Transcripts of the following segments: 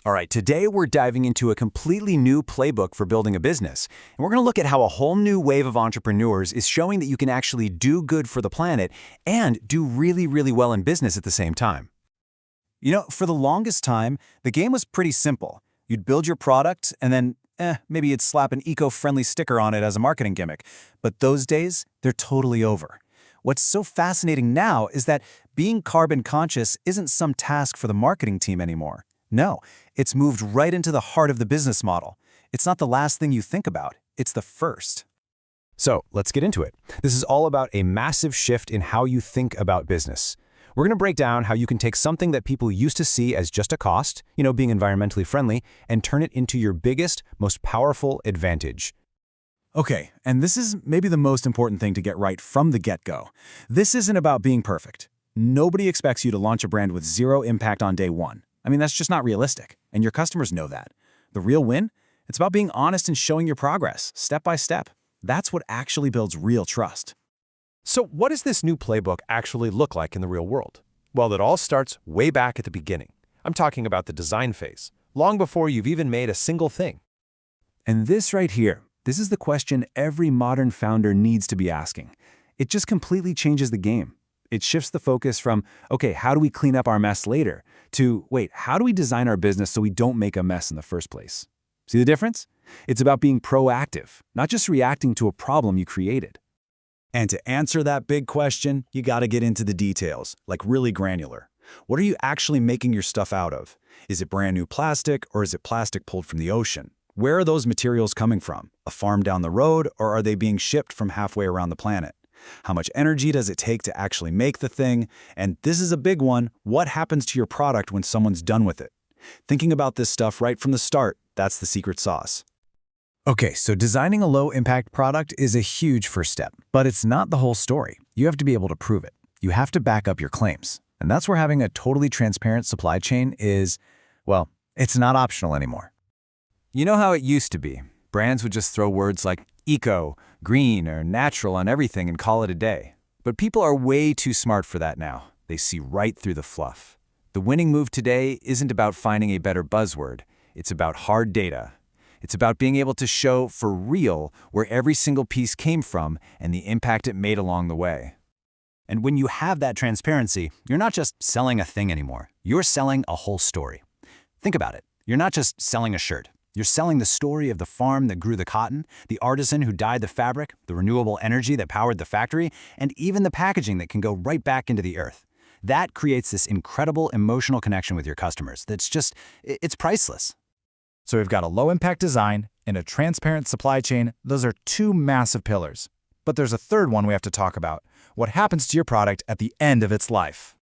All right, today we're diving into a completely new playbook for building a business. And we're going to look at how a whole new wave of entrepreneurs is showing that you can actually do good for the planet and do really, really well in business at the same time. You know, for the longest time, the game was pretty simple. You'd build your product and then, maybe you'd slap an eco-friendly sticker on it as a marketing gimmick. But those days, they're totally over. What's so fascinating now is that being carbon conscious isn't some task for the marketing team anymore. No, it's moved right into the heart of the business model. It's not the last thing you think about, it's the first. So let's get into it. This is all about a massive shift in how you think about business. We're going to break down how you can take something that people used to see as just a cost, being environmentally friendly, and turn it into your biggest, most powerful advantage. Okay, and this is maybe the most important thing to get right from the get-go. This isn't about being perfect. Nobody expects you to launch a brand with zero impact on day one. I mean, that's just not realistic, and your customers know that. The real win? It's about being honest and showing your progress, step by step. That's what actually builds real trust. So what does this new playbook actually look like in the real world? Well, it all starts way back at the beginning. I'm talking about the design phase, long before you've even made a single thing. And this right here, this is the question every modern founder needs to be asking. It just completely changes the game. It shifts the focus from, okay, how do we clean up our mess later, to, wait, how do we design our business so we don't make a mess in the first place? See the difference? It's about being proactive, not just reacting to a problem you created. And to answer that big question, you gotta get into the details, like really granular. What are you actually making your stuff out of? Is it brand new plastic, or is it plastic pulled from the ocean? Where are those materials coming from? A farm down the road, or are they being shipped from halfway around the planet? How much energy does it take to actually make the thing? And this is a big one, what happens to your product when someone's done with it? Thinking about this stuff right from the start, that's the secret sauce. Okay, so designing a low-impact product is a huge first step, but it's not the whole story. You have to be able to prove it. You have to back up your claims. And that's where having a totally transparent supply chain is, well, it's not optional anymore. You know how it used to be. Brands would just throw words like eco, green, or natural on everything and call it a day. But people are way too smart for that now. They see right through the fluff. The winning move today isn't about finding a better buzzword. It's about hard data. It's about being able to show for real where every single piece came from and the impact it made along the way. And when you have that transparency, you're not just selling a thing anymore. You're selling a whole story. Think about it. You're not just selling a shirt. You're selling the story of the farm that grew the cotton, the artisan who dyed the fabric, the renewable energy that powered the factory, and even the packaging that can go right back into the earth. That creates this incredible emotional connection with your customers that's just, it's priceless. So we've got a low-impact design and a transparent supply chain. Those are two massive pillars. But there's a third one we have to talk about. What happens to your product at the end of its life?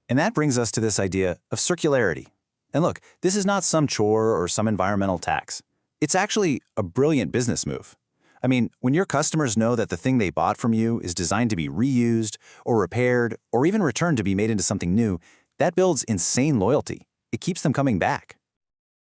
And that brings us to this idea of circularity. And look, this is not some chore or some environmental tax. It's actually a brilliant business move. I mean, when your customers know that the thing they bought from you is designed to be reused or repaired or even returned to be made into something new, that builds insane loyalty. It keeps them coming back.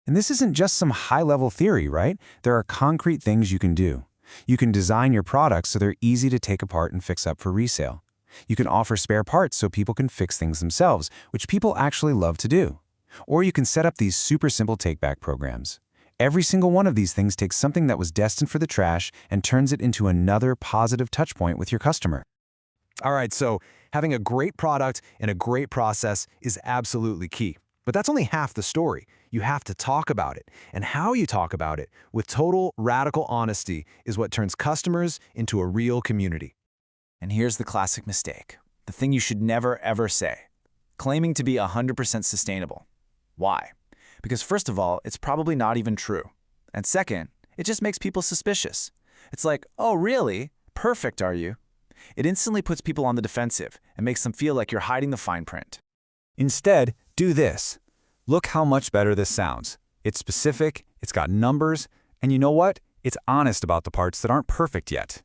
And this isn't just some high-level theory, right? There are concrete things you can do. You can design your products so they're easy to take apart and fix up for resale. You can offer spare parts so people can fix things themselves, which people actually love to do. Or you can set up these super simple take-back programs. Every single one of these things takes something that was destined for the trash and turns it into another positive touchpoint with your customer. All right, so having a great product and a great process is absolutely key. But that's only half the story. You have to talk about it. And how you talk about it with total, radical honesty is what turns customers into a real community. And here's the classic mistake. The thing you should never, ever say. Claiming to be 100% sustainable. Why? Because first of all, it's probably not even true. And second, it just makes people suspicious. It's like, oh really? Perfect, are you? It instantly puts people on the defensive and makes them feel like you're hiding the fine print. Instead, do this. Look how much better this sounds. It's specific, it's got numbers, and you know what? It's honest about the parts that aren't perfect yet.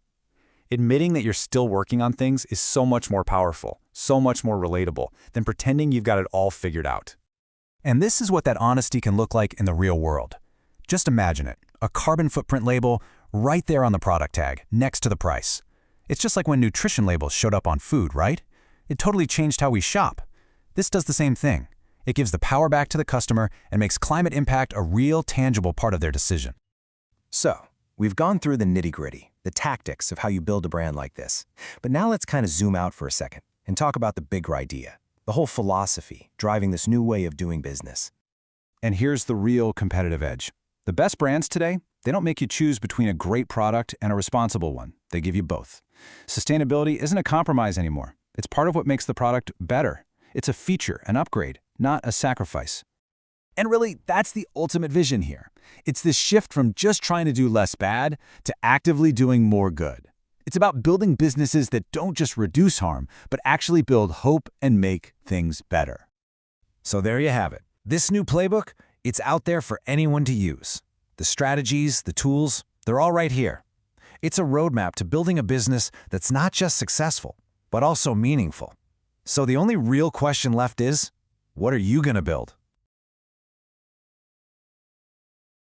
Admitting that you're still working on things is so much more powerful, so much more relatable than pretending you've got it all figured out. And this is what that honesty can look like in the real world. Just imagine it, a carbon footprint label right there on the product tag, next to the price. It's just like when nutrition labels showed up on food, right? It totally changed how we shop. This does the same thing. It gives the power back to the customer and makes climate impact a real, tangible part of their decision. So, we've gone through the nitty-gritty, the tactics of how you build a brand like this. But now let's kind of zoom out for a second and talk about the bigger idea, the whole philosophy driving this new way of doing business. And here's the real competitive edge. The best brands today, they don't make you choose between a great product and a responsible one. They give you both. Sustainability isn't a compromise anymore. It's part of what makes the product better. It's a feature, an upgrade, not a sacrifice. And really, that's the ultimate vision here. It's this shift from just trying to do less bad to actively doing more good. It's about building businesses that don't just reduce harm, but actually build hope and make things better. So there you have it. This new playbook, it's out there for anyone to use. The strategies, the tools, they're all right here. It's a roadmap to building a business that's not just successful, but also meaningful. So the only real question left is, what are you going to build?